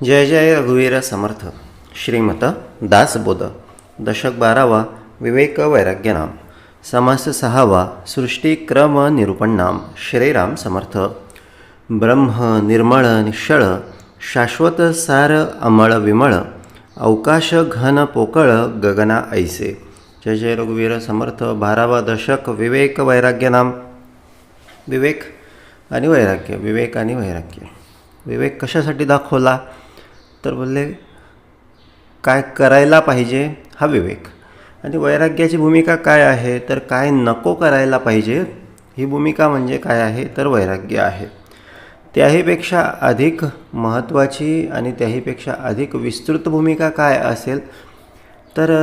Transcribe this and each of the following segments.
जय जय रघुवीर समर्थ. श्रीमत दासबोध. दशक 12वा. विवेक वैराग्य नाम. समास 6वा. सृष्टिक्रम निरूपण नाम. श्रीराम समर्थ. ब्रह्म निर्मळ निश्चळ, शाश्वत सार अमळ विमळ, अवकाश घन पोकळ गगना ऐसे. जय जय रघुवीर समर्थ. 12वा दशक. विवेक वैराग्य नाम. विवेक आणि वैराग्य. विवेक आणि वैराग्य. विवेक कशासाठी दाखवला तर बोलले काय करायला पाहिजे हा विवेक. आणि वैराग्याची भूमिका काय आहे तर काय नको करायला पाहिजे ही भूमिका म्हणजे काय आहे तर वैराग्य आहे. त्याहीपेक्षा अधिक महत्त्वाची आणि त्याहीपेक्षा अधिक विस्तृत भूमिका काय असेल तर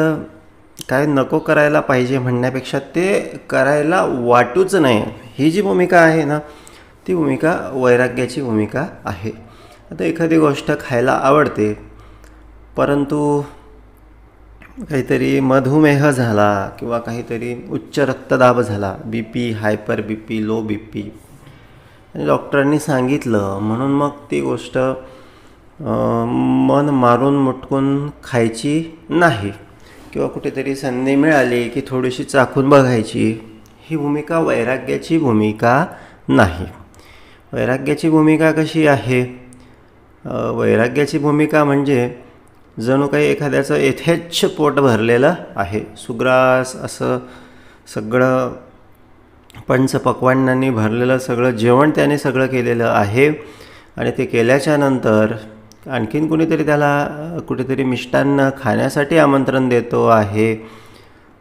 काय नको करायला पाहिजे म्हणण्यापेक्षा ते करायला वाटूच नये ही जी भूमिका आहे ना ती भूमिका वैराग्याची भूमिका आहे. आता एखादी गोष्ट खायला आवडते परंतु काहीतरी मधुमेह झाला किंवा काहीतरी उच्च रक्तदाब झाला, BP, hyper BP, low BP आणि डॉक्टरांनी सांगितलं म्हणून मग ती गोष्ट मन मारून मुटकून खायची नाही किंवा कुठेतरी संधी मिळाली की थोडीशी चाखून बघायची, ही भूमिका वैराग्याची भूमिका नाही. वैराग्याची भूमिका कशी आहे? वैराग्याची भूमिका म्हणजे जणू काही एखाद्याचं यथेच्छ पोट भरलेलं आहे, सुग्रास असं सगळं पंचपक्वान्नांनी भरलेलं सगळं जेवण त्याने सगळं केलेलं आहे आणि ते केल्याच्या नंतर आणखीन कुणीतरी त्याला कुठेतरी मिष्टान्न खाण्यासाठी आमंत्रण देतो आहे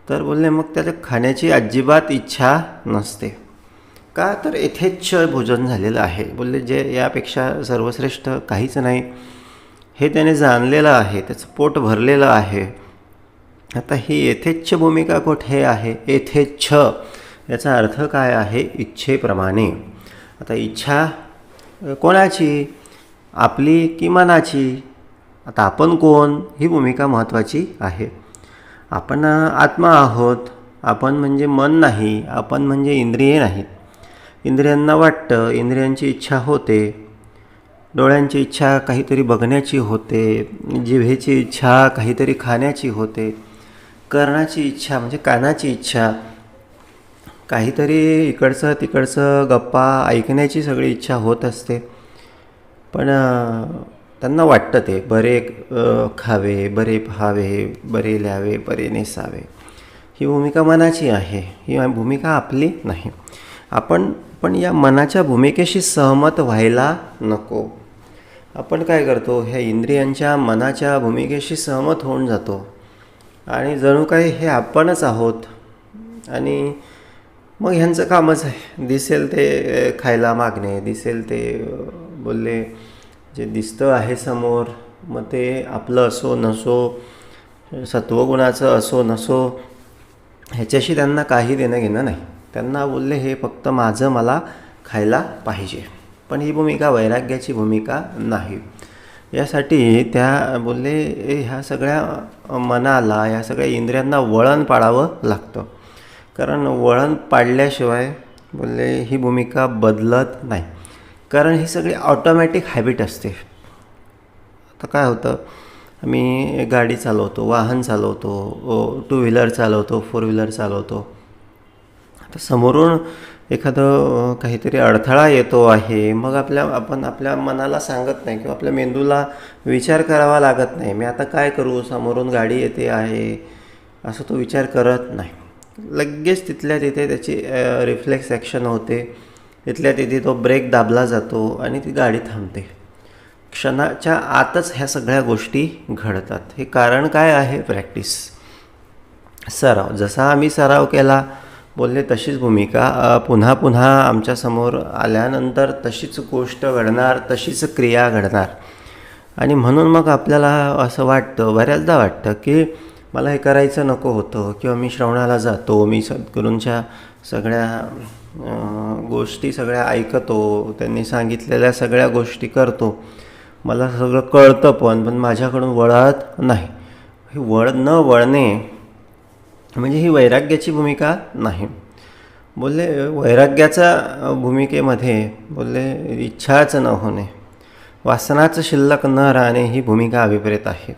तर बोलले मग त्याला खाण्याची अजिबात इच्छा नसते. का तर यथेच्छ भोजन झालेलं आहे. बोलले जे यापेक्षा सर्वश्रेष्ठ काहीच नाही हे त्याने जाणलेलं आहे, त्याचं पोट भरलेलं आहे. आता ही यथेच्छ भूमिका कुठे आहे? यथेच्छ याचा अर्थ काय आहे? इच्छेप्रमाणे. आता इच्छा कोणाची? आपली की मनाची? आता आपण कोण ही भूमिका महत्त्वाची आहे. आपण आत्मा आहोत. आपण म्हणजे मन नाही, आपण म्हणजे इंद्रिये नाहीत. इंद्रियांना वाटतं, इंद्रियांची इच्छा होते, डोळ्यांची इच्छा काहीतरी बघण्याची होते, जिभेची इच्छा काहीतरी खाण्याची होते, कर्णाची इच्छा म्हणजे कानाची इच्छा काहीतरी इकडचं तिकडचं गप्पा ऐकण्याची सगळी इच्छा होत असते. पण त्यांना वाटतं ते बरे खावे, बरे पहावे, बरे ल्यावे, बरे नेसावे. ही भूमिका मनाची आहे, ही भूमिका आपली नाही. आपण पण या मनाच्या भूमिकेशी सहमत व्हायला नको. आपण काय करतो? ह्या इंद्रियांच्या मनाच्या भूमिकेशी सहमत होऊन जातो आणि जणू काही हे आपणच आहोत आणि मग ह्यांचं कामच आहे दिसेल ते खायला मागणे, दिसेल ते बोलले जे दिसतं आहे समोर मग ते आपलं असो नसो, सत्वगुणाचं असो नसो, ह्याच्याशी त्यांना काही देणं घेणं नाही. त्यांना बोलले हे फक्त माझं मला खायला पाहिजे. पण ही भूमिका वैराग्याची भूमिका नाही. यासाठी त्या बोलले ह्या सगळ्या मनाला, ह्या सगळ्या इंद्रियांना वळण पाडावं लागतं. कारण वळण पाडल्याशिवाय बोलले ही भूमिका बदलत नाही. कारण ही सगळी ऑटोमॅटिक हॅबिट असते. आता काय होतं, आम्ही गाडी चालवतो, वाहन चालवतो, 2 व्हीलर चालवतो, 4 व्हीलर चालवतो. आता समोरून एखादं काहीतरी अडथळा येतो आहे, मग आपण आपल्या मनाला सांगत नाही किंवा आपल्या मेंदूला विचार करावा लागत नाही, मी आता काय करू, समोरून गाडी येते आहे असं तो विचार करत नाही. लगेच तिथल्या तिथे त्याची रिफ्लेक्स ॲक्शन होते, तिथल्या तिथे तो ब्रेक दाबला जातो आणि ती गाडी थांबते. क्षणाच्या आतच ह्या सगळ्या गोष्टी घडतात. हे कारण काय आहे? प्रॅक्टिस, सराव. जसा आम्ही सराव केला बोलले तशीच भूमिका पुन्हा पुन्हा आमच्यासमोर आल्यानंतर तशीच गोष्ट घडणार, तशीच क्रिया घडणार. आणि म्हणून मग आपल्याला असं वाटतं, बऱ्याचदा वाटतं की मला हे करायचं नको होतं किंवा मी श्रवणाला जातो, मी सद्गुरूंच्या सगळ्या गोष्टी सगळ्या ऐकतो, त्यांनी सांगितलेल्या सगळ्या गोष्टी करतो, मला सगळं कळतं पण माझ्याकडून वळत नाही. ही न वळणे म्हणजे ही वैराग्याची भूमिका नाही. बोलले वैराग्याच्या भूमिकेमध्ये बोलले इच्छाच न होणे, वासनाचं शिल्लक न राहणे ही भूमिका अभिप्रेत आहे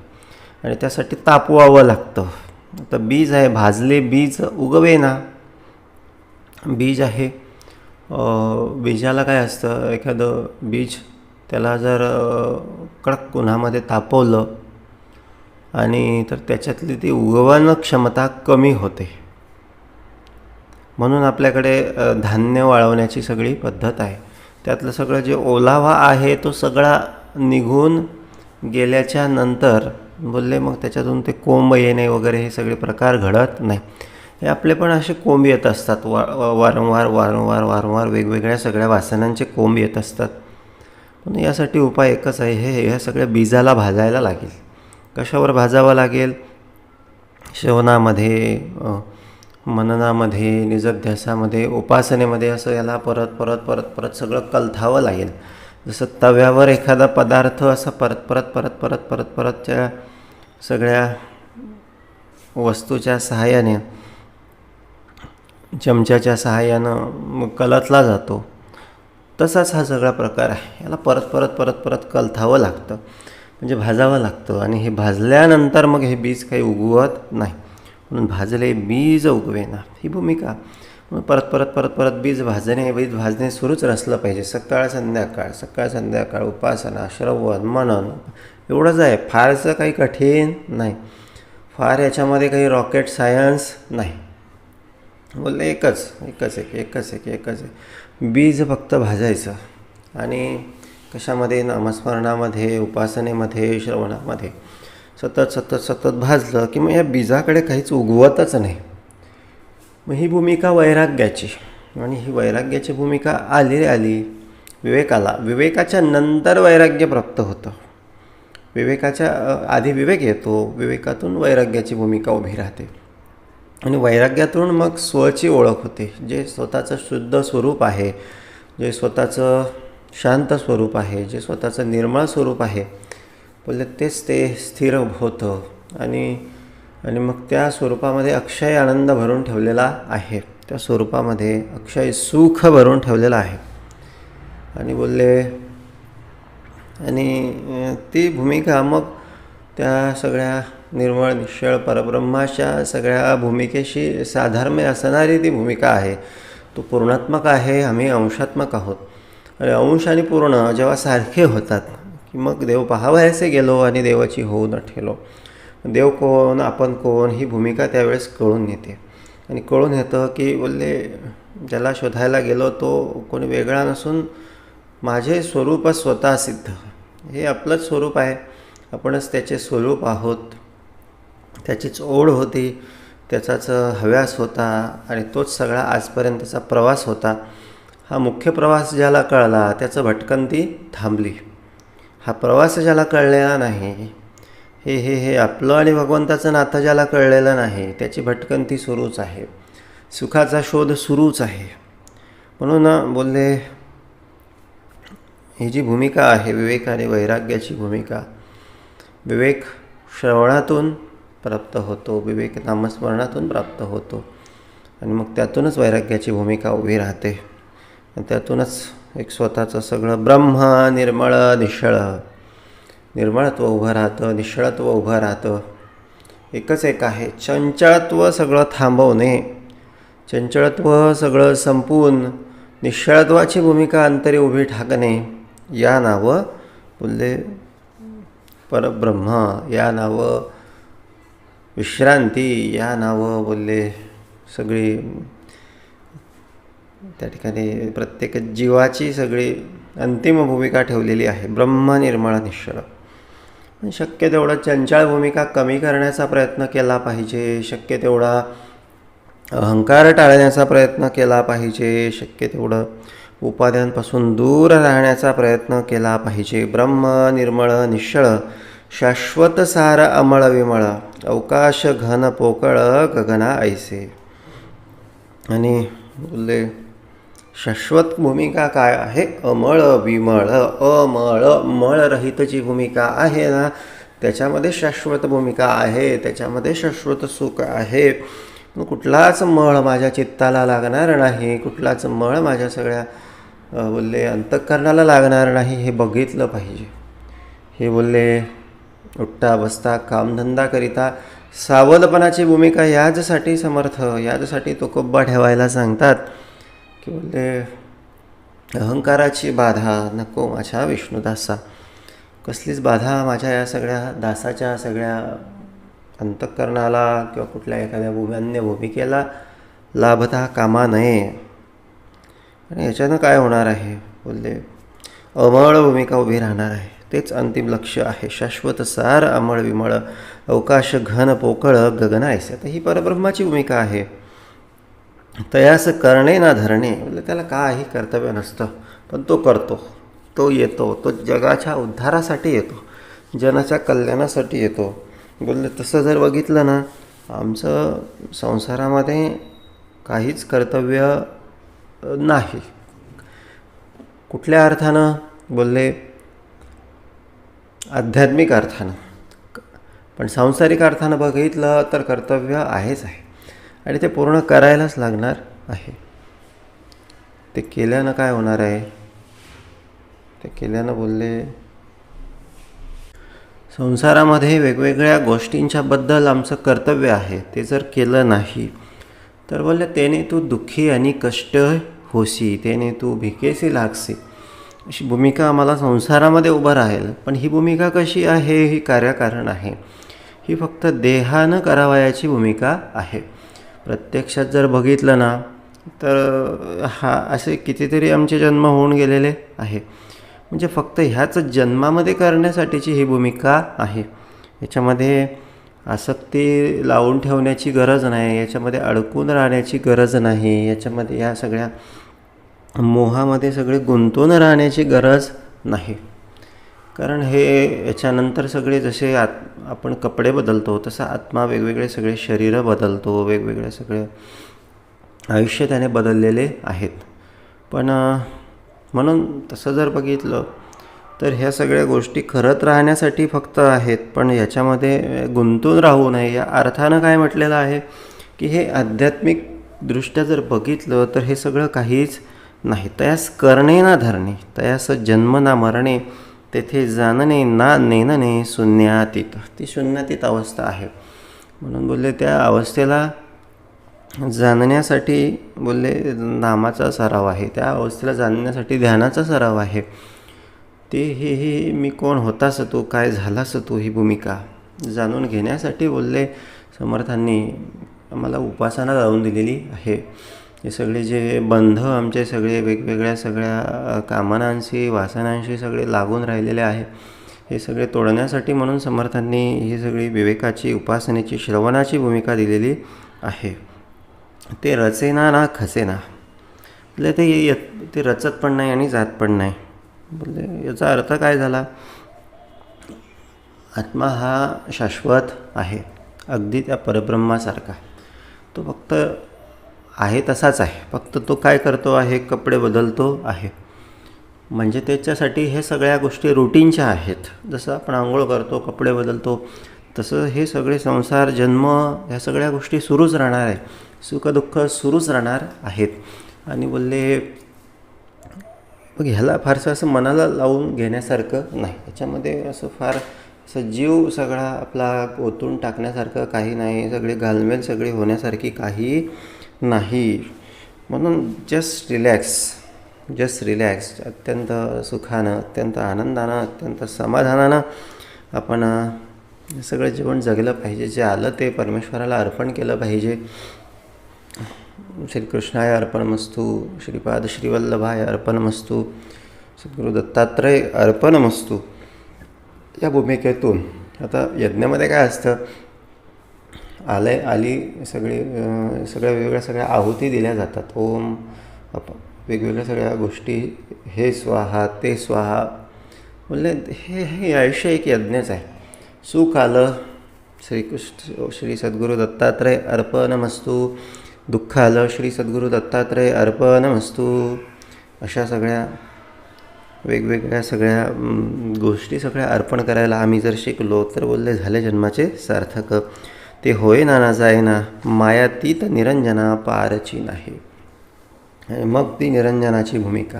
आणि त्यासाठी तापवावं लागतं. आता बीज आहे, भाजले बीज उगवेना. बीज आहे, बीजाला काय असतं, एखादं बीज त्याला जर कडक उन्हामध्ये तापवलं आणि तर त्याच्यातली ती उगवण क्षमता कमी होते. म्हणून आपल्याकडे धान्य वाळवण्याची सगळी पद्धत आहे. त्यातलं सगळं जे ओलावा आहे तो सगळा निघून गेल्याच्या नंतर बोलले मग त्याच्यातून ते कोंब येणे वगैरे हे सगळे प्रकार घडत नाही. हे आपले पण असे कोंब येत असतात, वारंवार वारंवार वारंवार वेगवेगळ्या सगळ्या वासनांचे कोंब येत असतात. पण यासाठी उपाय एकच आहे, ह्या सगळ्या बीजाला भाजायला लागेल. कशावर भाजावं लागेल? श्रवणामध्ये, मननामध्ये, निजध्यासामध्ये, उपासनेमध्ये, असं याला परत परत परत परत सगळं कलथावं लागेल. जसं तव्यावर एखादा पदार्थ असा परत परत परत परत परत परत त्या सगळ्या वस्तूच्या सहाय्याने, चमच्याच्या सहाय्यानं कलतला जातो, तसाच हा सगळा प्रकार आहे. याला परत परत परत परत कलथावं लागतं, म्हणजे भाजावं लागतं. आणि हे भाजल्यानंतर मग हे बीज काही उगवत नाही. म्हणून भाजले बीज उगवेना ही भूमिका. म्हणून परत परत परत परत बीज भाजणे सुरूच असलं पाहिजे. सकाळ संध्याकाळ उपासना, श्रवण, मनन एवढंच आहे. फारसं काही कठीण नाही, फार याच्यामध्ये काही रॉकेट सायन्स नाही. बोलले एकच बीज फक्त भाजायचं. आणि कशामध्ये? नामस्मरणामध्ये, उपासनेमध्ये, श्रवणामध्ये सतत सतत सतत भाजलं की मग या बीजाकडे काहीच उगवतच नाही. मग ही भूमिका वैराग्याची. आणि ही वैराग्याची भूमिका आली विवेकाला. विवेकाच्या नंतर वैराग्य प्राप्त होतं. विवेकाच्या आधी विवेक येतो, विवेकातून वैराग्याची भूमिका उभी राहते. आणि वैराग्यातून मग स्वची ओळख होते. जे स्वतःचं शुद्ध स्वरूप आहे, जे स्वतःचं शांत स्वरूप आहे, जे स्वतःचं निर्मळ स्वरूप आहे, बोलले तेच ते स्थिर होतं. आणि मग त्या स्वरूपामध्ये अक्षय आनंद भरून ठेवलेला आहे. त्या स्वरूपामध्ये अक्षय सुख भरून ठेवलेलं आहे. आणि बोलले आणि ती भूमिका मग त्या सगळ्या निर्मळ निश्चळ परब्रह्माच्या सगळ्या भूमिकेशी साधर्म्य असणारी ती भूमिका आहे. तो पूर्णात्मक आहे, आम्ही अंशात्मक आहोत. आणि अंश आणि पूर्ण जेव्हा सारखे होतात की मग देव पाहावयासे गेलो आणि देवाची होऊ न ठेलो. देव कोण, आपण कोण, ही भूमिका त्यावेळेस कळून येते. आणि कळून येतं की बोलले ज्याला शोधायला गेलो तो कोणी वेगळा नसून माझे स्वरूपच स्वतः सिद्ध. हे आपलंच स्वरूप आहे, आपणच त्याचे स्वरूप आहोत. त्याचीच ओढ होती, त्याचाच हव्यास होता आणि तोच सगळा आजपर्यंतचा प्रवास होता. हा मुख्य प्रवास ज्याला कळला त्याचं भटकंती थांबली. हा प्रवास ज्याला कळलेला नाही, हे आपलं आणि भगवंताचं नातं ज्याला कळलेलं नाही, त्याची भटकंती सुरूच आहे, सुखाचा शोध सुरूच आहे. म्हणून बोलले ही जी भूमिका आहे विवेक आणि वैराग्याची भूमिका, विवेक श्रवणातून प्राप्त होतो, विवेक नामस्मरणातून प्राप्त होतो. आणि मग त्यातूनच वैराग्याची भूमिका उभी राहते. आणि त्यातूनच एक स्वतःचं सगळं ब्रह्म निर्मळ निश्चळ, निर्मळत्व उभं राहतं, निश्चळत्व उभं राहतं. एकच एक आहे, चंचळत्व सगळं थांबवणे, चंचळत्व सगळं संपवून निश्चळत्वाची भूमिका अंतरी उभी ठाकणे. या नावं बोलले परब्रह्म, या नावं विश्रांती, या नावं बोलले सगळी त्या ठिकाणी प्रत्येक जीवाची सगळी अंतिम भूमिका ठेवलेली आहे, ब्रह्म निर्मळ निश्चळ. शक्य तेवढं चंचळ भूमिका कमी करण्याचा प्रयत्न केला पाहिजे, शक्य तेवढा अहंकार टाळण्याचा प्रयत्न केला पाहिजे, शक्य तेवढं उपाध्यांपासून दूर राहण्याचा प्रयत्न केला पाहिजे. ब्रह्म निर्मळ निश्चळ, शाश्वत सार अमळ विमळ, अवकाश घन पोकळ गगना ऐसे. आणि बोलले शाश्वत भूमिका काय आहे? अमळ विमळ, मळरहित जी भूमिका आहे ना, त्याच्यामध्ये शाश्वत भूमिका आहे, त्याच्यामध्ये शाश्वत सुख आहे. कुठलाच मळ माझ्या चित्ताला लागणार नाही, कुठलाच मळ माझ्या सगळ्या बोलले अंतःकरणाला लागणार नाही हे बघितलं पाहिजे. हे बोलले उठता बसता कामधंदा करिता सावधपणाची भूमिका याचसाठी समर्थ, याचसाठी तो कोब्बा ठेवायला सांगतात की बोलले अहंकाराची बाधा नको माझ्या विष्णुदासा. कसलीच बाधा माझ्या या सगळ्या दासाच्या सगळ्या अंतःकरणाला किंवा कुठल्या एखाद्या अन्य भूमिकेला लाभता कामा नये. आणि याच्यानं काय होणार आहे बोलले अमळ भूमिका उभी राहणार आहे. तेच अंतिम लक्ष आहे. शाश्वत सार अमळ विमळ अवकाश घन पोकळ गगनायसे. तर ही परब्रह्माची भूमिका आहे. तयास करणे ना धरणे. म्हणजे त्याला काही कर्तव्य नसतं, पण तो करतो, तो येतो, तो जगाच्या उद्धारासाठी येतो, जनाच्या कल्याणासाठी येतो. बोलले तसं जर बघितलं ना, आमचं संसारामध्ये काहीच कर्तव्य नाही. कुठल्या अर्थानं बोलले आध्यात्मिक अर्थानं. पण सांसारिक अर्थानं बघितलं तर कर्तव्य आहेच आहे आणि ते पूर्ण करायलाच लागणार आहे. ते केल्यानं काय होणार आहे, ते केल्यानं बोलले संसारामध्ये वेगवेगळ्या गोष्टींच्याबद्दल आमचं कर्तव्य आहे. ते जर केलं नाही तर बोलले त्याने तू दुःखी आणि कष्ट होसी, त्याने तू भिकेसी लागसी. अशी भूमिका आम्हाला संसारामध्ये उभं राहील. पण ही भूमिका कशी आहे, ही कार्यकारण आहे. ही फक्त देहानं करावयाची भूमिका आहे. प्रत्यक्षात जर बघितलं ना तर असे कितीतरी आमचे जन्म होऊन गेलेले आहे. म्हणजे फक्त ह्याच जन्मामध्ये करण्यासाठीची ही भूमिका आहे. याच्यामध्ये आसक्ती लावून ठेवण्याची गरज नाही, याच्यामध्ये अडकून राहण्याची गरज नाही, याच्यामध्ये या सगळ्या मोहामध्ये सगळे गुंतून राहण्याची गरज नाही. कारण हे याच्यानंतर सगळे जसे आपण कपडे बदलतो तसं आत्मा वेगवेगळे सगळे शरीरं बदलतो, वेगवेगळे सगळे आयुष्य त्याने बदललेले आहेत. पण म्हणून तसं जर बघितलं तर ह्या सगळ्या गोष्टी करत राहण्यासाठी फक्त आहेत, पण याच्यामध्ये गुंतून राहू नये. या अर्थानं काय म्हटलेलं आहे की हे आध्यात्मिक दृष्ट्या जर बघितलं तर हे सगळं काहीच नाही. तयास करणे ना धरणे, तयास जन्म ना मरणे, तेथे जाणणे ना नेनणे शून्यातीत. ती शून्यातीत अवस्था आहे. म्हणून बोलले त्या अवस्थेला जाणण्यासाठी बोलले नामाचा सराव आहे, त्या अवस्थेला जाणण्यासाठी ध्यानाचा सराव आहे. ते हे मी कोण होतास तू, काय झालास तू, ही भूमिका जाणून घेण्यासाठी बोलले समर्थांनी आम्हाला उपासना लावून दिलेली आहे. हे सगळे जे बंध आमचे सगळे वेगवेगळ्या सगळ्या कामनांशी वासनांशी सगळे लागून राहिलेले आहे, हे सगळे तोडण्यासाठी म्हणून समर्थांनी ही सगळी विवेकाची उपासनेची श्रवणाची भूमिका दिलेली आहे. ते रचेना ना खचेना. म्हणजे ते रचत पण नाही आणि जात पण नाही. म्हणजे याचा अर्थ काय झाला, आत्मा हा शाश्वत आहे, अगदी त्या परब्रह्मासारखा. तो फक्त आहे तसाच आहे, फक्त तो काय करतो आहे, कपडे बदलतो आहे. म्हणजे त्याच्यासाठी हे सगळ्या गोष्टी रुटीनच्या आहेत. जसं आपण आंघोळ करतो, कपडे बदलतो, तसं हे सगळे संसार जन्म ह्या सगळ्या गोष्टी सुरूच राहणार आहे. सुखदुःख सुरूच राहणार आहेत. आणि बोलले मग ह्याला फारसं असं मनाला लावून घेण्यासारखं नाही. याच्यामध्ये असं फार असं जीव सगळा आपला ओतून टाकण्यासारखं काही नाही, सगळे घालमेल सगळी होण्यासारखी काही नाही. म्हणून जस्ट रिलॅक्स अत्यंत सुखानं, अत्यंत आनंदानं, अत्यंत समाधानानं आपण सगळं जीवन जगलं पाहिजे. जे आलं ते परमेश्वराला अर्पण केलं पाहिजे. श्रीकृष्णाय अर्पणमस्तु, श्रीपाद श्रीवल्लभाय अर्पणमस्तु, सद्गुरू दत्तात्रय अर्पणमस्तु. या भूमिकेतून आता यज्ञामध्ये काय असतं, आली सगळ्या वेगवेगळ्या सगळ्या आहुती दिल्या जातात. ओम वेगवेगळ्या सगळ्या गोष्टी, हे स्वाहा ते स्वाहा. बोलले हे आयुष्य एक यज्ञच आहे. सुख आलं श्री सद्गुरू दत्तात्रय अर्पणमस्तु, दुःख आलं श्री सद्गुरू दत्तात्रय अर्पणमस्तु. अशा सगळ्या वेगवेगळ्या सगळ्या गोष्टी सगळ्या अर्पण करायला आम्ही जर शिकलो तर बोलले झाले जन्माचे सार्थक. ते होय ना जाय ना मायातीत निरंजना पारची नाही. मग ती निरंजनाची भूमिका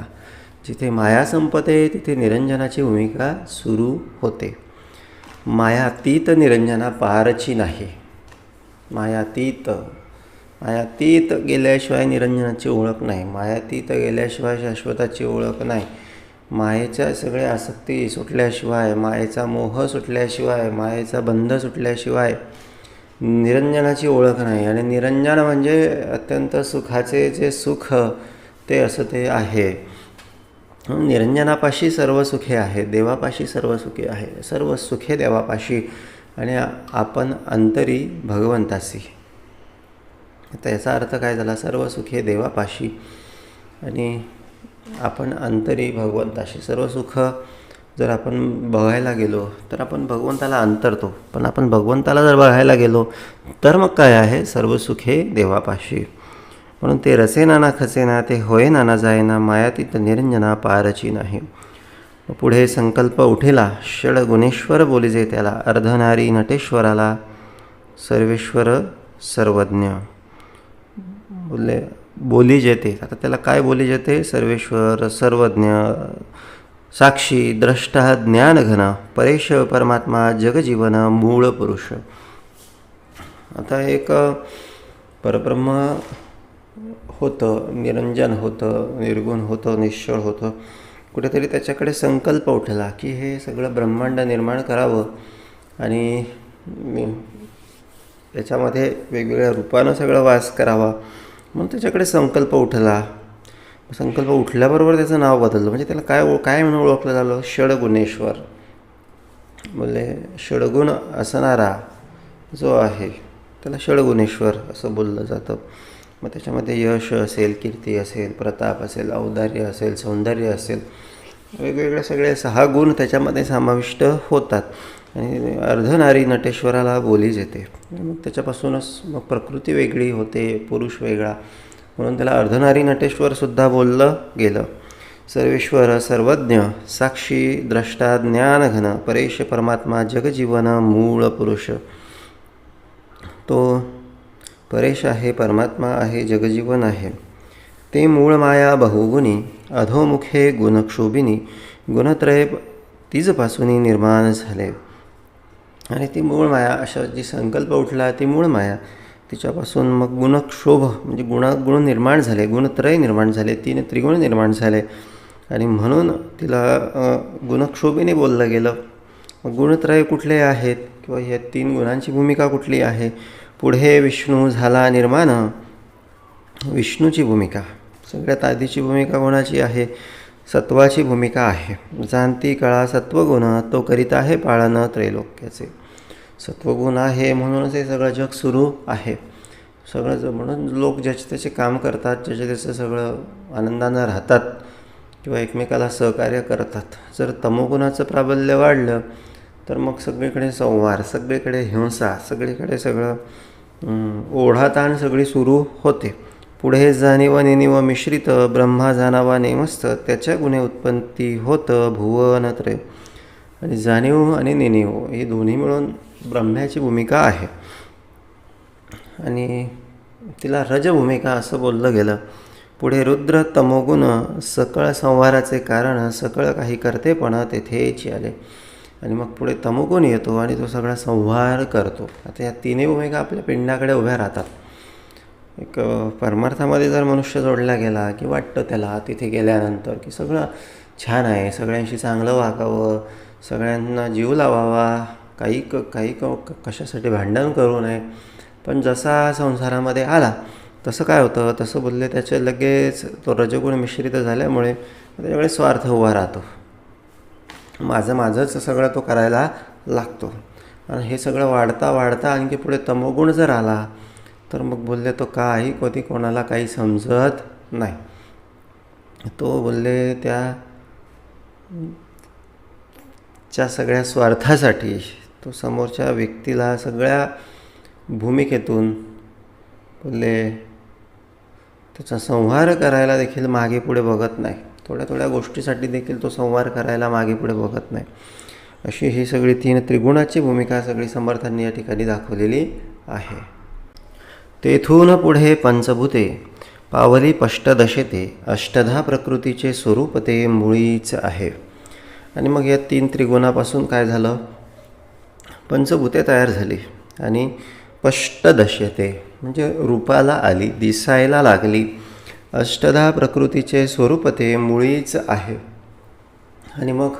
जिथे माया संपते तिथे निरंजनाची भूमिका सुरू होते. मायातीत निरंजना पारची नाही. मायातीत गेल्याशिवाय निरंजनाची ओळख नाही. मायातीत गेल्याशिवाय शाश्वताची ओळख नाही. मायेच्या सगळ्या आसक्ती सुटल्याशिवाय, मायेचा मोह सुटल्याशिवाय, मायेचा बंध सुटल्याशिवाय निरंजनाची ओळख नाही. आणि निरंजन म्हणजे अत्यंत सुखाचे जे सुख ते असं ते आहे. निरंजनापाशी सर्व सुखे आहे. देवापाशी सर्व सुखे आहे. सर्व सुखे देवापाशी आणि आपण अंतरी भगवंतासी. आता याचा अर्थ काय झाला? सर्व सुखे देवापाशी आणि आपण अंतरी भगवंताशी. सर्व सुख जर आपण बघायला गेलो तर आपण भगवंताला अंतरतो, पण आपण भगवंताला जर बघायला गेलो तर मग काय आहे? सर्व सुखे देवापाशी. म्हणून ते रसेना ना खसेना, ते होय ना जायना, मायातीत निरंजना पारची नाही. पुढे संकल्प उठेला, षड गुणेश्वर बोलिजे त्याला, अर्धनारी नटेश्वराला, सर्वेश्वर सर्वज्ञ. बोली जेते. आता त्याला काय बोली जेते? सर्वेश्वर सर्वज्ञ, साक्षी, द्रष्टा, ज्ञानघन, परेश परमात्मा, जगजीवन, मूळ पुरुष. आता एक परब्रह्म होतं, निरंजन होतं, निर्गुण होतं, निश्चळ होतं. कुठेतरी त्याच्याकडे संकल्प उठला की हे सगळं ब्रह्मांड निर्माण करावं आणि त्याच्यामध्ये वेगवेगळ्या रूपानं सगळं वास करावा. म्हणून त्याच्याकडे संकल्प उठला. संकल्प उठल्याबरोबर त्याचं नाव बदललं. म्हणजे त्याला काय म्हणून ओळखलं झालं? षडगुणेश्वर. बोलले षडगुण असणारा जो आहे त्याला षडगुणेश्वर असं बोललं जातं. मग त्याच्यामध्ये यश असेल, कीर्ती असेल, प्रताप असेल, औदार्य असेल, सौंदर्य असेल, वेगवेगळे सगळे 6 गुण त्याच्यामध्ये समाविष्ट होतात. आणि अर्धनारी नटेश्वराला बोली जेते. मग त्याच्यापासूनच मग प्रकृती वेगळी होते, पुरुष वेगळा, म्हणून त्याला अर्धनारी नटेश्वरसुद्धा बोललं गेलं. सर्वेश्वर सर्वज्ञ, साक्षी, द्रष्टा, ज्ञानघन, परेश परमात्मा, जगजीवन, मूळ पुरुष. तो परेश आहे, परमात्मा आहे, जगजीवन आहे. ते मूळ माया बहुगुणी, अधोमुखे गुणक्षोभिनी, गुणत्रय तिजपासून निर्माण झाले. आणि ती मूळ माया, अशा जी संकल्प उठला ती मूळ माया, तिच्यापासून मग गुणक्षोभ म्हणजे गुण निर्माण झाले, गुणत्रय निर्माण झाले, 3 त्रिगुण निर्माण झाले. आणि म्हणून तिला गुणक्षोभिनी बोललं गेलं. मग गुणत्रय कुठले आहेत किंवा ह्या 3 गुणांची भूमिका कुठली आहे? पुढे विष्णू झाला निर्माण. विष्णूची भूमिका, सगळ्यात आधीची भूमिका कोणाची आहे? सत्वाची भूमिका आहे. जाणती कळा सत्वगुण, तो करीत आहे पाळन त्रैलोक्याचे. सत्वगुण आहे म्हणूनच हे सगळं जग सुरू आहे. सगळं म्हणून लोक ज्याचे त्याचे काम करतात, ज्याचे त्याचं सगळं आनंदानं राहतात किंवा एकमेकाला सहकार्य करतात. जर तमोगुणाचं प्राबल्य वाढलं तर मग सगळीकडे संवार, सगळीकडे हिंसा, सगळीकडे सगळं ओढाताण सगळी सुरू होते. पुढे जाणीव नेनिव मिश्रित, ब्रह्मा जाणावा नेमस्त, त्याच्या गुणे उत्पत्ती होतं भुवनत्रय. आणि जाणीव आणि नेनिव ही दोन्ही मिळून ब्रह्म्याची भूमिका आहे. आणि तिला रजभूमिका असं बोललं गेलं. पुढे रुद्र तमोगुण, सकळ संवाराचे कारण, सकळ काही करतेपणा तेथेच आले. आणि मग पुढे तमोगुण येतो आणि तो सगळा संहार करतो. आता या 3 भूमिका आपल्या पिंडाकडे उभ्या राहतात. एक परमार्थामध्ये जर मनुष्य जोडला गेला की वाटतं त्याला तिथे गेल्यानंतर की सगळं छान आहे, सगळ्यांशी चांगलं वागावं, सगळ्यांना जीव लावावा, काही कशासाठी भांडण करू नये. पण जसा संसारामध्ये आला तसं काय होतं? तसं बोलले त्याचे लगेच तो रजगुण मिश्रित झाल्यामुळे त्याच्याकडे स्वार्थ उभा राहतो. माझंच सगळं तो करायला लागतो. आणि हे सगळं वाढता आणखी पुढे तमोगुण जर आला तर मग बोलले तो काही कधी कोणाला काही समजत नाही. तो बोलले त्या सगळ्या स्वार्थासाठी तो समोरच्या व्यक्तीला सगळ्या भूमिकेतून बोलले त्याचा संहार करायला देखील मागे पुढे बघत नाही. थोड्या गोष्टीसाठी देखील तो संहार करायला मागे पुढे बघत नाही. अशी ही सगळी 3 त्रिगुणाची भूमिका सगळी समर्थांनी या ठिकाणी दाखवलेली आहे. तेथून पुढे पंचभूते, पावली पष्टदशेते अष्टधा प्रकृतीचे स्वरूप ते मुळीच आहे. आणि मग या 3 त्रिगुणापासून काय झालं, पंचभूते तयार झाली आणि पष्टदशेते म्हणजे रूपाला आली, दिसायला लागली. अष्टधा प्रकृतीचे स्वरूप ते मुळीच आहे. आणि मग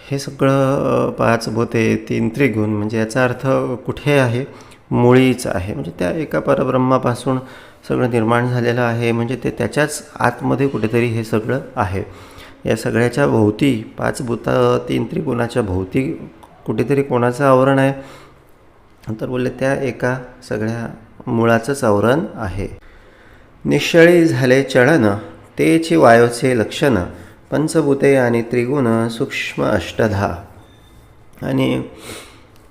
हे सगळं 5 भूते 3 त्रिगुण म्हणजे याचा अर्थ कुठे आहे, मुळीच आहे. म्हणजे त्या एका परब्रह्मापासून सगळं निर्माण झालेलं आहे. म्हणजे ते त्याच्याच आतमध्ये कुठेतरी हे सगळं आहे. या सगळ्याच्या भोवती 5 भूत 3 त्रिगुणाच्या भोवती कुठेतरी कोणाचं आवरण आहे, तर बोलले त्या एका सगळ्या मुळाचंच आवरण आहे. निश्चळी झाले चळन तेची वायोचे लक्षण, पंचभूते आणि त्रिगुण सूक्ष्म अष्टधा. आणि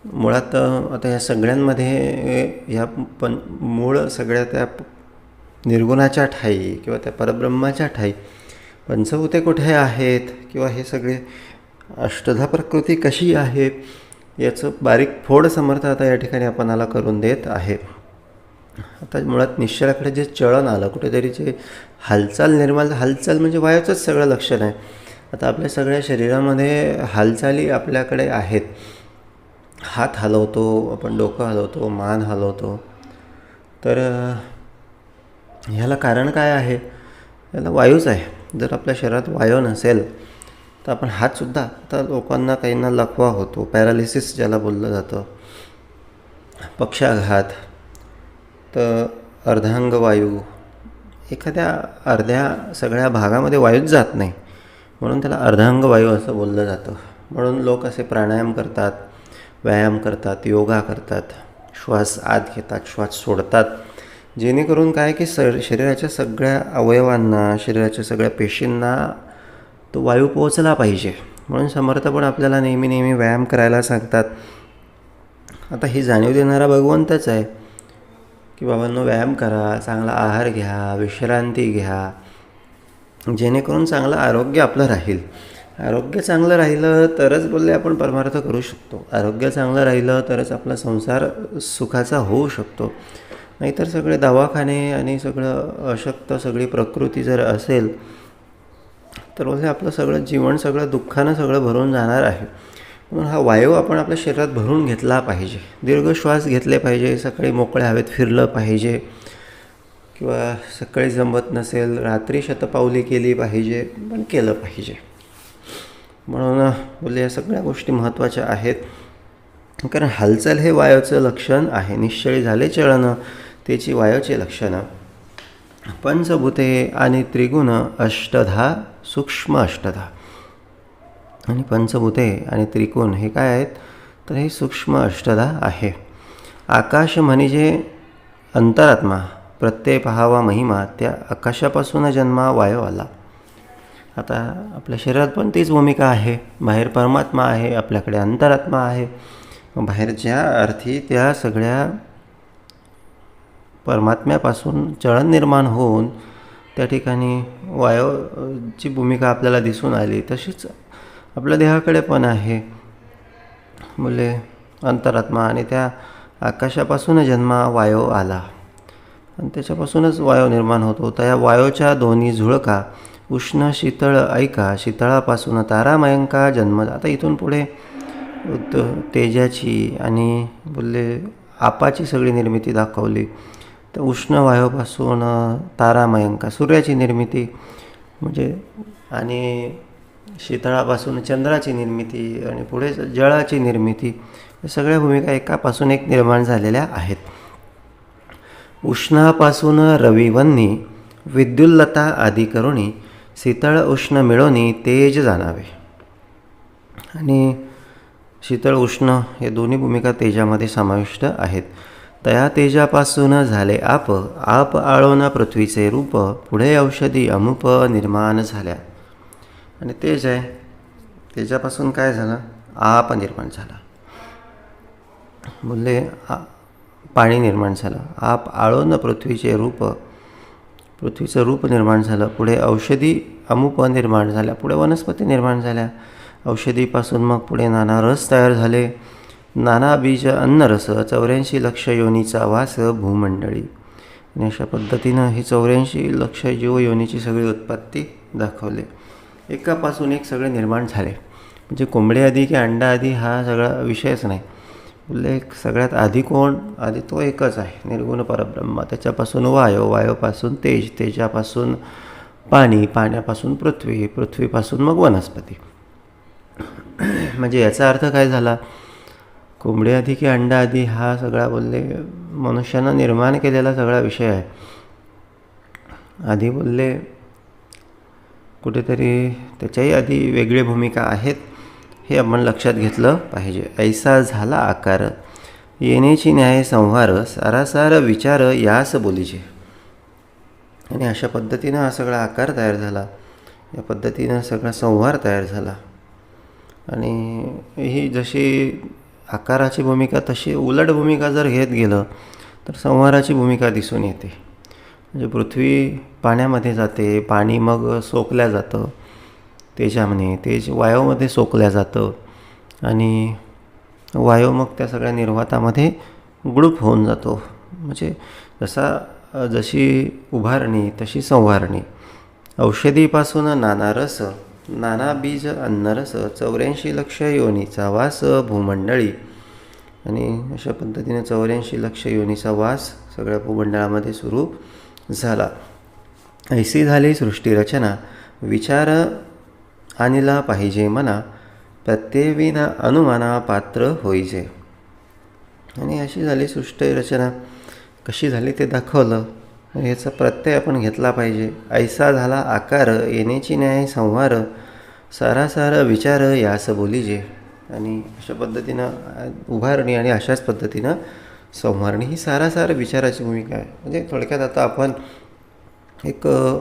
मुळात आता या सगळ्यांमध्ये या मूळ सगळ्या त्या निर्गुणाच्या ठाई किंवा त्या परब्रह्माच्या ठाई पंचभूते कुठे आहेत किंवा हे सगळे अष्टधा प्रकृती कशी आहे याचं बारीक फोड समर्थ आता या ठिकाणी आपणाला करून देत आहे. आता मुळात निश्चळाकडे जे चळण आलं, कुठेतरी जे हालचाल निर्माण, हालचाल म्हणजे वायूचंच सगळं लक्षण आहे. आता आपल्या सगळ्या शरीरामध्ये हालचाली आपल्याकडे आहेत. हात हलवतो आपण, डोकं हलवतो, मान हलवतो. तर ह्याला कारण काय आहे, याला वायूच आहे. जर आपल्या शरीरात वायू नसेल तर आपण हातसुद्धा, आता लोकांना काहींना लकवा होतो, पॅरालिसिस ज्याला बोललं जातं, पक्षाघात, तर अर्धांग वायू, एखाद्या अर्ध्या सगळ्या भागामध्ये वायूच जात नाही म्हणून त्याला अर्धांग वायू असं बोललं जातं. म्हणून लोक असे प्राणायाम करतात, व्यायाम करतात, योगा करतात, श्वास आत घेतात, श्वास सोडतात, जेणेकरून काय की शरीराच्या सगळ्या अवयवांना, शरीराच्या सगळ्या पेशींना तो वायू पोहोचला पाहिजे. म्हणून समर्थ पण आपल्याला नेहमी व्यायाम करायला सांगतात. आता ही जाणीव देणारा भगवंतच आहे की बाबांनो व्यायाम करा, चांगला आहार घ्या, विश्रांती घ्या, जेणेकरून चांगलं आरोग्य आपलं राहील. आरोग्य चांगलं राहिलं तरच बोलले आपण परमार्थ करू शकतो. आरोग्य चांगलं राहिलं तरच आपला संसार सुखाचा होऊ शकतो. नाहीतर सगळे दवाखाने आणि सगळं अशक्त सगळी प्रकृती जर असेल तर बोलले आपलं सगळं जीवन सगळं दुःखानं सगळं भरून जाणार आहे. म्हणून हा वायू आपण आपल्या शरीरात भरून घेतला पाहिजे. दीर्घ श्वास घेतले पाहिजे, सकाळी मोकळ्या हवेत फिरलं पाहिजे, किंवा सकाळी जमत नसेल रात्री शतपावली केली पाहिजे, पण केलं पाहिजे. म्हणून बोलले या सगळ्या गोष्टी महत्त्वाच्या आहेत. कारण हालचाल हे वायूचं लक्षण आहे. निश्चळी झाले चळन त्याची वायूचे लक्षणं, पंचभूते आणि त्रिगुण अष्टधा सूक्ष्म अष्टधा. आणि पंचभूते आणि त्रिकोण हे काय आहेत, तर हे सूक्ष्म अष्टधा आहे. आकाश म्हणजे अंतरात्मा, प्रत्यय पहावा महिमा, त्या आकाशापासून जन्मा वायू आला. आता आपल्या शरीरात पण तीच भूमिका आहे. बाहेर परमात्मा आहे, आपल्याकडे अंतरात्मा आहे. बाहेर ज्या अर्थी त्या सगळ्या परमात्म्यापासून चळण निर्माण होऊन त्या ठिकाणी वायूची भूमिका आपल्याला दिसून आली, तशीच आपल्या देहाकडे पण आहे. बोले अंतरात्मा आणि त्या आकाशापासून जन्मा वायू आला आणि त्याच्यापासूनच वायू निर्माण होतो. त्या वायूच्या दोन्ही झुळका उष्ण शीतळ ऐका, शीतळापासून तारामयंका जन्म. आता इथून पुढे तेजाची आणि बोलले आपाची सगळी निर्मिती दाखवली. तर उष्ण वायूपासून तारामयंका सूर्याची निर्मिती म्हणजे, आणि शीतळापासून चंद्राची निर्मिती आणि पुढे जळाची निर्मिती, या सगळ्या भूमिका एकापासून एक निर्माण झालेल्या आहेत. उष्णापासून रविवन्नी विद्युल्लता आदी करुणी, शीतळ उष्ण मिळवणी तेज जाणावे. आणि शीतळ उष्ण हे दोन्ही भूमिका तेजामध्ये समाविष्ट आहेत. तया तेजापासून झाले आप, आप आळोन पृथ्वीचे रूप, पुढे औषधी अमुप निर्माण झाल्या. आणि तेज आहे, तेजापासून काय झालं, आप निर्माण झाला. बोलले पाणी निर्माण झालं. आप आळोन पृथ्वीचे रूप, पृथ्वीचं रूप निर्माण झालं. पुढे औषधी अमुप निर्माण झाल्या, पुढे वनस्पती निर्माण झाल्या. औषधीपासून मग पुढे नाना रस तयार झाले. नाना बीज अन्नरस 84 लक्ष योनीचा वास भूमंडळी. आणि अशा पद्धतीनं ही 84 लक्ष जीवयोनीची सगळी उत्पत्ती दाखवली. एकापासून एक सगळे निर्माण झाले. म्हणजे कोंबडी आधी की अंडा आधी हा सगळा विषयच नाही. उल्लेख सगळ्यात आधी कोण? आधी तो एकच आहे, निर्गुण परब्रह्म. त्याच्यापासून वायू, वायूपासून तेज, तेजापासून पाणी, पाण्यापासून पृथ्वी, पृथ्वीपासून मग वनस्पती. म्हणजे याचा अर्थ काय झाला? कोंबडी आधी की अंडा आधी हा सगळा बोलले मनुष्यानं निर्माण केलेला सगळा विषय आहे. आधी बोलले कुठेतरी त्याच्याही आधी वेगळी भूमिका आहेत, हे आपण लक्षात घेतलं पाहिजे. ऐसा झाला आकार येण्याची न्याय संहार सारासार विचार यास बोलीचे. आणि अशा पद्धतीनं हा सगळा आकार तयार झाला, या पद्धतीनं सगळा संहार तयार झाला. आणि ही जशी आकाराची भूमिका तशी उलट भूमिका जर घेत गेलं तर संहाराची भूमिका दिसून येते. म्हणजे पृथ्वी पाण्यामध्ये जाते, पाणी मग सोकल्या जातं तेजामध्ये, तेज वायूमध्ये सोकल्या जातं आणि वायू मग त्या सगळ्या निर्वातामध्ये गुडूप होऊन जातो. म्हणजे जशी उभारणी तशी संवारणी. औषधीपासून नाना रस, नाना बीज अन्नरस, 84 लक्ष योनीचा वास भूमंडळी. आणि अशा पद्धतीने 84 लक्ष योनीचा वास सगळ्या भूमंडळामध्ये सुरू झाला. ऐसी झाली सृष्टीरचना, विचार आणला पाहिजे मना, प्रत्येविना अनुमाना पात्र होईजे. आणि अशी झाली सृष्टीरचना. कशी झाली ते दाखवलं. याचा प्रत्यय आपण घेतला पाहिजे. ऐसा झाला आकार येण्याची न्याय संहार सारासार विचार यास बोलीजे. आणि अशा पद्धतीनं उभारणी आणि अशाच पद्धतीनं संहारणी ही सारासार विचाराची भूमिका आहे. म्हणजे थोडक्यात आता आपण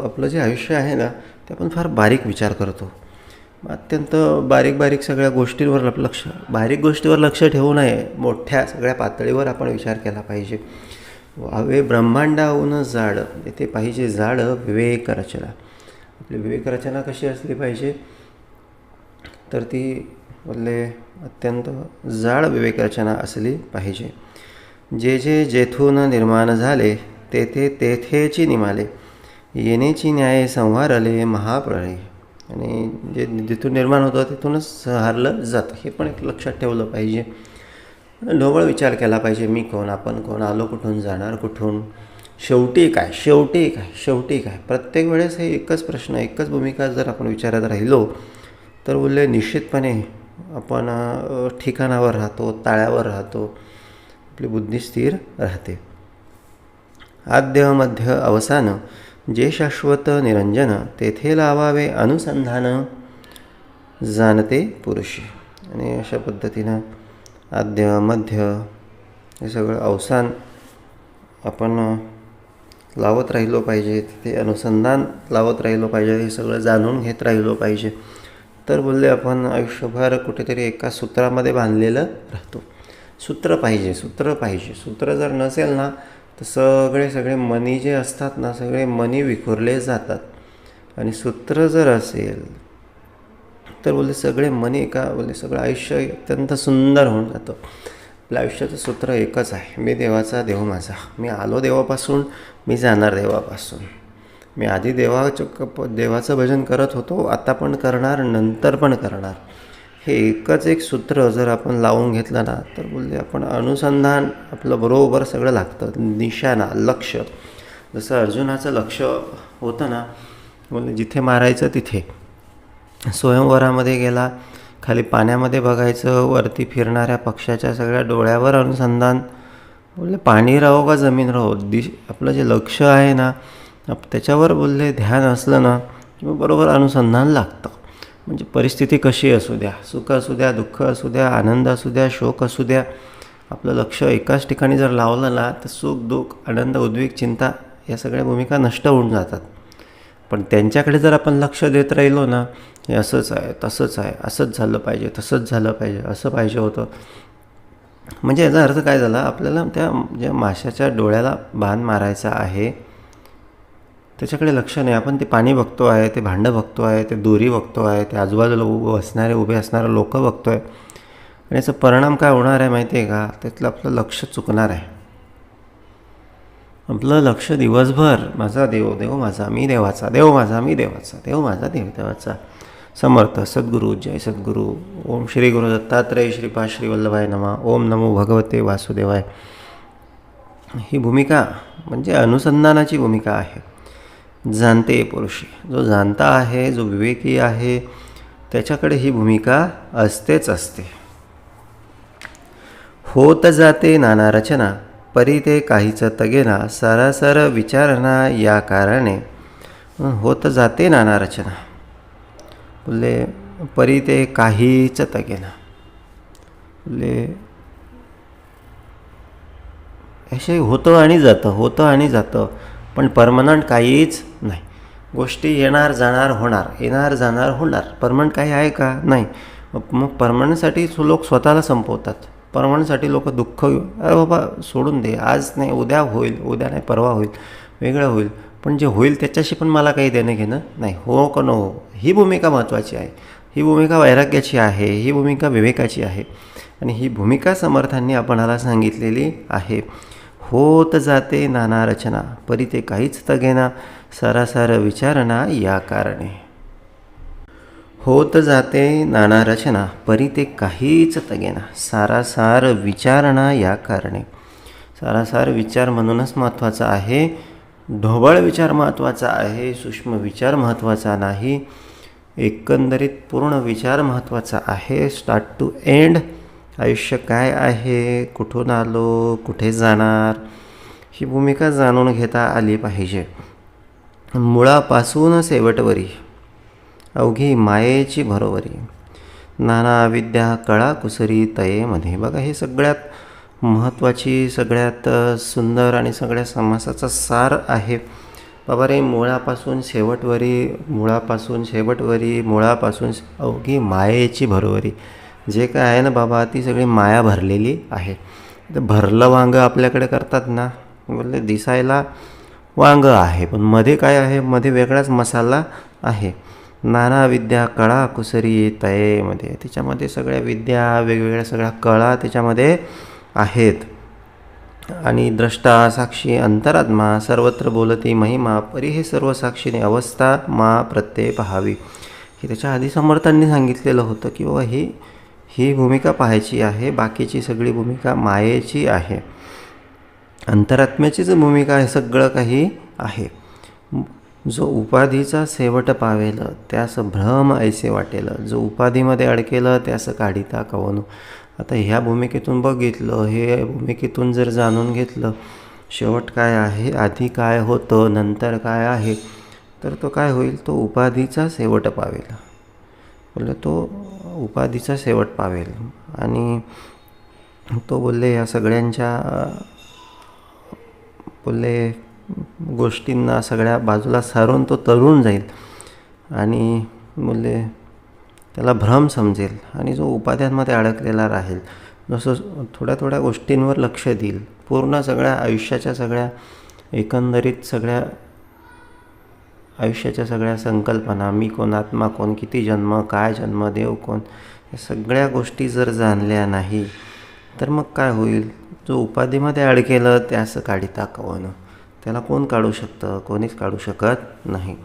आपलं जे आयुष्य आहे ना ते आपण फार बारीक विचार करतो. अत्यंत बारीक बारीक सगळ्या गोष्टींवर बारीक गोष्टीवर लक्ष ठेवू नये, मोठ्या सगळ्या पातळीवर आपण विचार केला पाहिजे. हवे ब्रह्मांडाहून जाड, येथे पाहिजे जाड विवेक रचना. आपली विवेक रचना कशी असली पाहिजे? तर ती बोलले अत्यंत जाड विवेक रचना असली पाहिजे. जे जे जेथून निर्माण झाले तेथे तेथेची निमाले, येण्याची न्याय संहारले महाप्रळय. आणि जे जिथून निर्माण होतं तिथूनच हारलं जातं, हे पण एक लक्षात ठेवलं पाहिजे. ढोबळ विचार केला पाहिजे. मी कोण, आपण कोण, आलो कुठून, जाणार कुठून, शेवटी काय, शेवटी काय, शेवटी काय. प्रत्येक वेळेस हे एकच प्रश्न, एकच भूमिका जर आपण विचारत राहिलो तर बोलले निश्चितपणे आपण ठिकाणावर राहतो, ताळ्यावर राहतो, आपली बुद्धी स्थिर राहते. आद्य मध्य अवसान, जे शाश्वत निरंजन, तेथे लावावे अनुसंधान, जाणते पुरुषी. आणि अशा पद्धतीनं आद्य मध्य हे सगळं अवसान आपण लावत राहिलो पाहिजे, तिथे अनुसंधान लावत राहिलो पाहिजे, हे सगळं जाणून घेत राहिलो पाहिजे. तर बोलले आपण आयुष्यभर कुठेतरी एका सूत्रामध्ये बांधलेलं राहतो. सूत्र पाहिजे, सूत्र पाहिजे. सूत्र जर नसेल ना तर सगळे मनी जे असतात ना, सगळे मनी विखुरले जातात. आणि सूत्र जर असेल तर बोलले सगळे मनी सगळं आयुष्य अत्यंत सुंदर होऊन जातं. आपल्या आयुष्याचं सूत्र एकच आहे, मी देवाचा, देव माझा. मी आलो देवापासून, मी जाणार देवापासून. मी आधी देवाचं भजन करत होतो, आता पण करणार, नंतर पण करणार. हे एकच एक सूत्र जर आपण लावून घेतलं ना तर बोलले आपण अनुसंधान आपलं बरोबर सगळं लागतं. निशाणा, लक्ष. जसं अर्जुनाचं लक्ष होतं ना, बोलले जिथे मारायचं तिथे. स्वयंवरामध्ये गेला, खाली पाण्यामध्ये बघायचं, वरती फिरणाऱ्या पक्षाच्या सगळ्या डोळ्यावर अनुसंधान. बोलले पाणी राहो का जमीन राहो, आपलं जे लक्ष आहे ना त्याच्यावर बोलले ध्यान असलं ना किंवा बरोबर अनुसंधान लागतं. म्हणजे परिस्थिती कशी असू द्या, सुख असू द्या, दुःख असू द्या, आनंद असू द्या, शोक असू द्या, आपलं लक्ष एकाच ठिकाणी जर लावलं ना तर सुख, दुःख, आनंद, उद्वेग, चिंता या सगळ्या भूमिका नष्ट होऊन जातात. पण त्यांच्याकडे जर आपण लक्ष देत राहिलो ना, हे असंच आहे, तसंच आहे, असंच झालं पाहिजे, तसंच झालं पाहिजे, असं पाहिजे होतं. म्हणजे याचा अर्थ काय झाला, आपल्याला त्या ज्या माशाच्या डोळ्याला बाण मारायचा आहे त्याच्याकडे लक्ष नाही. आपण ते पाणी बघतो आहे, ते भांडं बघतो आहे, ते दोरी बघतो आहे, ते आजूबाजूला उभे असणारे लोक बघतो आहे. आणि याचा परिणाम काय होणार आहे माहिती आहे का? त्यातलं आपलं लक्ष चुकणार आहे. आपलं लक्ष दिवसभर माझा देव देव माझा मी देवाचा, देव माझा मी देवाचा, देव माझा देव देवाचा. समर्थ सद्गुरू जय सद्गुरू. ओम श्री गुरु दत्तात्रय श्रीपाद श्री वल्लभाय नमः. ओम नमो भगवते वासुदेवाय. ही भूमिका म्हणजे अनुसंधानाची भूमिका आहे. जाणते पुरुषी, जो जाणता आहे, जो विवेकी आहे, त्याच्याकडे ही भूमिका असतेच असते. होत जाते नाना रचना, परी ते काहीच तगेना, सरासर विचारणा या कारणे. होत जाते नाना रचना, बोलले परी ते काहीच तगेना, बोलले असे होतं आणि जातं, पण परमनंट काहीच नाही. गोष्टी येणार जाणार होणार. परमनंट काही आहे का? नाही. मग परमनंटसाठी लोक स्वतःला संपवतात. परमनंटसाठी लोक दुःख, अरे बाबा सोडून दे, आज नाही उद्या होईल, उद्या नाही परवा होईल, वेगळं होईल, पण जे होईल त्याच्याशी पण मला काही देणं घेणं नाही. हो का नो, ही भूमिका महत्त्वाची आहे. ही भूमिका वैराग्याची आहे, ही भूमिका विवेकाची आहे. आणि ही भूमिका समर्थांनी आपणाला सांगितलेली आहे. होत जाते नाना रचना, परी ते काहीच तगेना, सरासर विचारणा या कारणे. होत जाते नाना रचना, परी ते काहीच तगेना, सारासार विचारणा या कारणे. सारासार विचार म्हणूनच महत्त्वाचा आहे. ढोबळ विचार महत्त्वाचा आहे, सूक्ष्म विचार महत्त्वाचा नाही. एकंदरीत पूर्ण विचार महत्त्वाचा आहे. Start to end. आयुष्य काय आहे, कुठून आलो, कुठे जाणार, ही भूमिका जाणून घेता आली पाहिजे. मुळापासून शेवटवरी अवघी मायेची भरोवरी, नाना विद्या कळा कुसरी तयेमध्ये. बघा, हे सगळ्यात महत्त्वाची, सगळ्यात सुंदर आणि सगळ्या समासाचा सार आहे. बाबा रे, मुळापासून शेवटवरी, मुळापासून अवघी मायेची भरोवरी. जे काय आहे ना बाबा, ती सगळी माया भरलेली आहे. तर भरलं वांगं आपल्याकडे करतात ना, बोलले दिसायला वांगं आहे, पण मध्ये काय आहे, मध्ये वेगळाच मसाला आहे. नाना विद्या कळा कुसरी तयेमध्ये. तिच्यामध्ये सगळ्या विद्या, वेगवेगळ्या सगळ्या कळा त्याच्यामध्ये आहेत. आणि द्रष्टा साक्षी अंतरात्मा, सर्वत्र बोलती महिमा, परी हे सर्व साक्षीने अवस्था मा प्रत्यय पहावी. हे त्याच्या आधी समर्थांनी सांगितलेलं होतं की बाबा ही भूमिका पाहायची आहे. बाकीची सगळी भूमिका मायेची आहे. अंतरात्म्याचीच भूमिका हे सगळं काही आहे. जो उपाधीचा शेवट पावेल, त्यास भ्रम ऐसे वाटेल, जो उपाधीमध्ये अडकेल, त्यास काढिता कवनो. आता ह्या भूमिकेतून बघितलं, हे भूमिकेतून जर जाणून घेतलं शेवट काय आहे, आधी काय होतं, नंतर काय आहे, तर तो काय होईल, तो उपाधीचा शेवट पावेल. बोलले तो उपाधीचा शेवट पावेल. आणि तो बोलले या सगळ्यांच्या बोलले गोष्टींना सगळ्या बाजूला सारून तो तरुण जाईल. आणि बोलले त्याला भ्रम समजेल. आणि जो उपाध्यांमध्ये अडकलेला राहील, जसं थोड्या गोष्टींवर लक्ष देईल, पूर्ण सगळ्या आयुष्याच्या सगळ्या एकंदरीत सगळ्या आयुष्याच्या सगळ्या संकल्पना, मी कोण, आत्मा कोण, किती जन्म, काय जन्म, देव कोण, या सगळ्या गोष्टी जर जाणल्या नाही तर मग काय होईल, जो उपाधीमध्ये अडकेलं त्यास काढिता कवनो. त्याला कोण काढू शकतं, कोणीच काढू शकत नाही.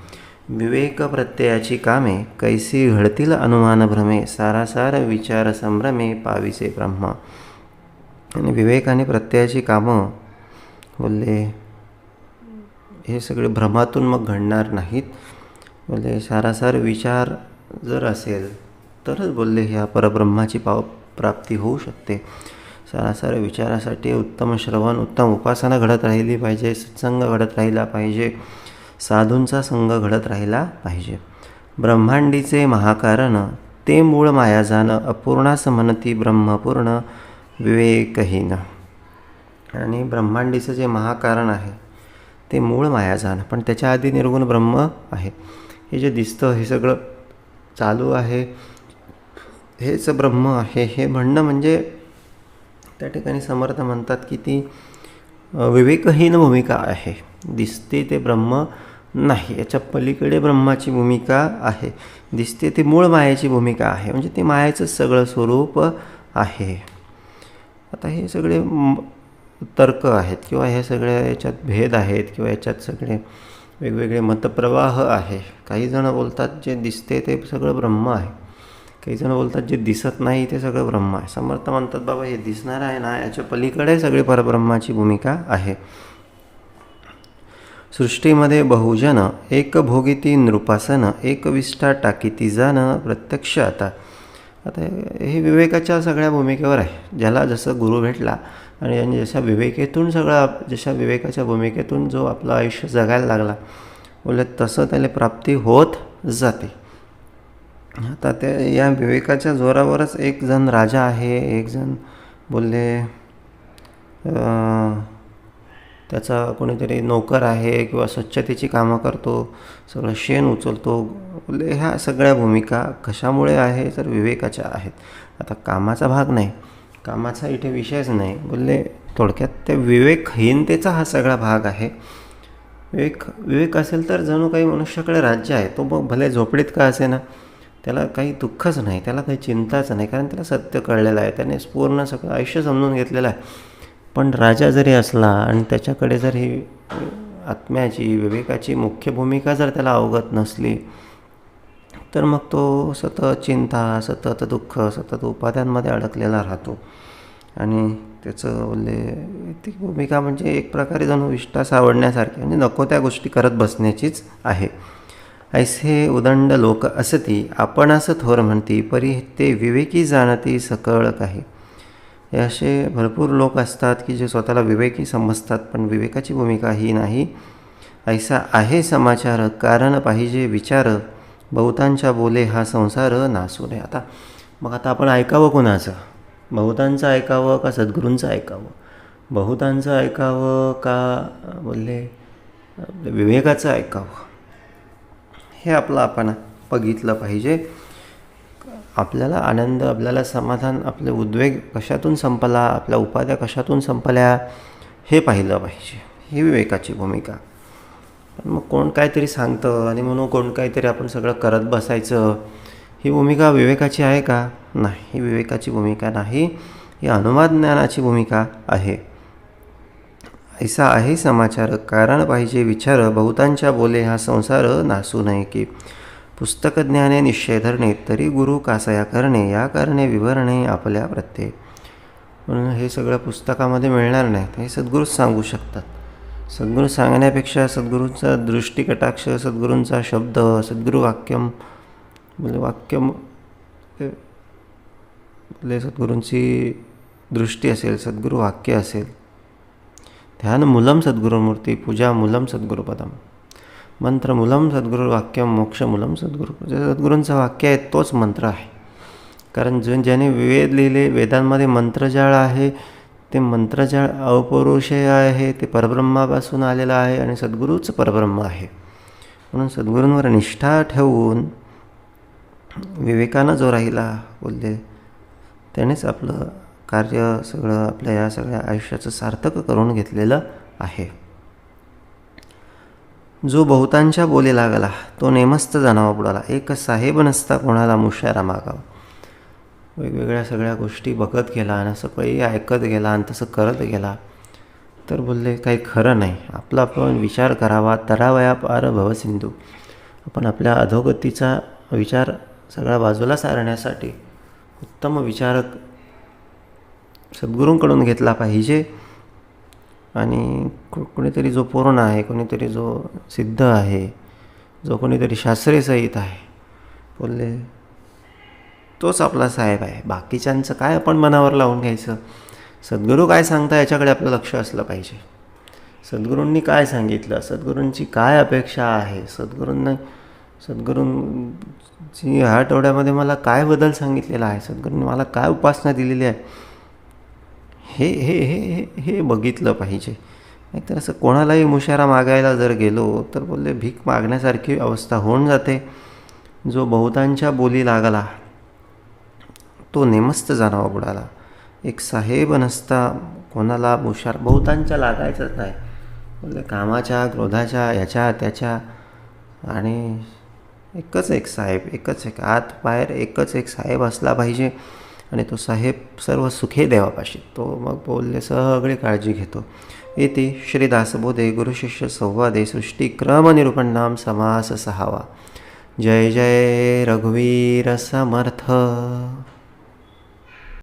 विवेक प्रत्ययाची कामे, कैसी घडतील अनुमान भ्रमे, सारासार विचार संभ्रमे, पाविसे ब्रह्म. आणि विवेक आणि प्रत्ययाची कामं बोलले हे सगळे भ्रमातून मग घडणार नाहीत. बोलले सारासार विचार जर असेल तरच बोलले ह्या परब्रह्माची प्राप्ती होऊ शकते. सारासार विचारासाठी उत्तम श्रवण, उत्तम उपासना घडत राहिली पाहिजे, सत्संग घडत राहिला पाहिजे, साधूंचा संग घडत राहिला पाहिजे. ब्रह्मांडीचे महाकारण ते मूळ मायाजान, अपूर्णास म्हणती ब्रह्मपूर्ण विवेकहीन. आणि ब्रह्मांडीचं जे महाकारण आहे ते मूळ मायाजान, पण त्याच्या आधी निर्गुण ब्रह्म आहे. हे जे दिसतं हे सगळं चालू आहे, हेच ब्रह्म आहे हे म्हणणं म्हणजे त्या ठिकाणी समर्थ म्हणतात की ती विवेकहीन भूमिका आहे. दिसते ते ब्रह्म नाही, याच्या पलीकडे ब्रह्माची भूमिका आहे. दिसते ते मूळ मायेची भूमिका आहे, म्हणजे ते मायेचं सगळं स्वरूप आहे. आता हे सगळे तर्क आहेत किंवा हे सगळे याच्यात भेद आहेत किंवा याच्यात सगळे वेगवेगळे मतप्रवाह आहे. काही जण बोलतात जे दिसते ते सगळं ब्रह्म आहे, काही जण बोलतात जे दिसत नाही ते सगळं ब्रह्म आहे. समर्थ म्हणतात बाबा हे दिसणारं आहे ना, याच्या पलीकडे सगळी परब्रह्माची भूमिका आहे. सृष्टीमध्ये बहुजन एक भोगिती नृपासन, एक विष्ठा टाकीती जान प्रत्यक्ष आता. आता हे विवेकाच्या सगळ्या भूमिकेवर आहे. ज्याला जसं गुरु भेटला आणि जशा विवेकेतून जशा विवेकाच्या भूमिकेतून जो आपलं आयुष्य जगायला लागला, बोलले तसं त्याला प्राप्ती होत जाते. आता ते या विवेकाच्या जोरावरच एक जण राजा आहे, एक जण बोलले त्याचा कोणीतरी नोकर आहे किंवा स्वच्छतेची कामं करतो, सगळं शेण उचलतो. बोलले ह्या सगळ्या भूमिका कशामुळे आहे तर विवेकाच्या आहेत. आता कामाचा भाग नाही, कामाचा इथे विषयच नाही. बोलले थोडक्यात त्या विवेकहीनतेचा हा सगळा भाग आहे. विवेक असेल तर जणू काही मनुष्याकडे राज्य आहे. तो मग भले झोपडीत का असे ना, त्याला काही दुःखच नाही, त्याला काही चिंताच नाही, कारण त्याला सत्य कळलेलं आहे, त्याने पूर्ण सगळं आयुष्य समजून घेतलेलं आहे. पण राजा जरी असला आणि त्याच्याकडे जर ही आत्म्याची विवेकाची मुख्य भूमिका जर त्याला अवगत नसली तर मग तो सतत चिंता, सतत दुःख, सतत उपाध्यांमध्ये अडकलेला राहतो. आणि त्याचं बोलले ती भूमिका म्हणजे एक प्रकारे जणू विष्ठा सावडण्यासारखी, म्हणजे नको त्या गोष्टी करत बसण्याचीच आहे. ऐसे उदंड लोक असती आपणास थोर म्हणती, परी ते विवेकी जाणती सकळ काही. हे असे भरपूर लोक असतात की जे स्वतःला विवेकी समजतात, पण विवेकाची भूमिका ही नाही. ऐसा आहे समाचार कारण पाहिजे विचार, बहुतांच्या बोले हा संसार नासू नये. आता आपण ऐकावं कोणाचं? बहुतांचं ऐकावं का सद्गुरूंचं ऐकावं? बहुतांचं ऐकावं का बोलले विवेकाचं ऐकावं? हे आपण बघितलं पाहिजे. आपल्याला आनंद, आपल्याला समाधान, आपले उद्वेग कशातून संपला, आपल्या उपाध्या कशातून संपल्या हे पाहिलं पाहिजे. ही विवेकाची भूमिका. मग कोण काहीतरी सांगतं आणि म्हणून कोण काहीतरी आपण सगळं करत बसायचं, ही भूमिका विवेकाची आहे का? नाही, ही विवेकाची भूमिका नाही, ही अनुवाद ज्ञानाची भूमिका आहे. ऐसा आहे समाचार कारण पाहिजे विचार, बहुतांच्या बोले हा संसार नासू नये की. पुस्तक ज्ञाने निश्चय धरणे, तरी गुरु कासया करणे, या कारणे विवरणे आपल्या प्रत्यय. म्हणून हे सगळं पुस्तकामध्ये मिळणार नाही, हे सद्गुरूच सांगू शकतात. सद्गुरू सांगण्यापेक्षा सद्गुरूंचा दृष्टिकटाक्ष, सद्गुरूंचा शब्द, सद्गुरू वाक्यम सद्गुरूंची दृष्टी असेल, सद्गुरू वाक्य असेल. ध्यान मूलम सद्गुरुमूर्ती, पूजा मूलम सद्गुरुपदम, मंत्र मूलम सद्गुरू वाक्यम, मोक्ष मूलम सद्गुरू. जे सद्गुरूंचं वाक्य आहे तोच मंत्र आहे. कारण ज्याने वेद लिहिले, वेदांमध्ये मंत्रजाळ आहे, ते मंत्रजाळ अपौरुषेय आहे, ते परब्रह्मापासून आलेलं आहे आणि सद्गुरूच परब्रह्म आहे. म्हणून सद्गुरूंवर निष्ठा ठेवून विवेकानं जो राहिला, बोलले त्यानेच आपलं कार्य सगळं आपल्या या सगळ्या आयुष्याचं सार्थक करून घेतलेलं आहे. जो बहुतांच्या बोली लागला तो नेमस्त जाणावा बुडाला, एक साहेब नसता कोणाला मुशारा मागावा. वेगवेगळ्या सगळ्या गोष्टी बघत गेला आणि असं काही ऐकत गेला आणि तसं करत गेला तर बोलले काही खरं नाही. आपण विचार करावा, तरावया पार भवसिंधू. आपण आपल्या अधोगतीचा विचार सगळा बाजूला सारण्यासाठी उत्तम विचारक सद्गुरूंकडून घेतला पाहिजे. आणि कोणीतरी जो पूर्ण आहे, कोणीतरी जो सिद्ध आहे, जो कोणीतरी शास्त्रीयसहित आहे, बोलले तोच आपला साहेब आहे. बाकीच्यांचं काय आपण मनावर लावून घ्यायचं? सद्गुरू काय सांगता याच्याकडे आपलं लक्ष असलं पाहिजे. सद्गुरूंनी काय सांगितलं, सद्गुरूंची काय अपेक्षा आहे, सद्गुरूंची ह्या आठवड्यामध्ये मला काय बदल सांगितलेला आहे, सद्गुरूंनी मला काय उपासना दिलेली आहे, हे हे हे हे बघितलं पाहिजे. नाहीतर असं कोणालाही मुशारा मागायला जर गेलो तर बोलले भीक मागण्यासारखी अवस्था होऊन जाते. जो बहुतांच्या बोली लागला तो नेमस्त जाणावा बुडाला. एक साहेब नसता कोणाला मुशार, बहुतांच्या लागायचंच नाही. बोलले कामाच्या, क्रोधाच्या, याच्या त्याच्या, आणि एकच एक साहेब, एकच एक आत बाहेर एकच एक साहेब असला पाहिजे. आणि तो साहेब सर्व सुखे देवापाशी. तो मग बोलले सगळी काळजी घेतो. इति श्री दासबोधे गुरुशिष्य संवादे सृष्टिक्रमनिरूपणां समास 6वा. जय जय रघुवीर समर्थ.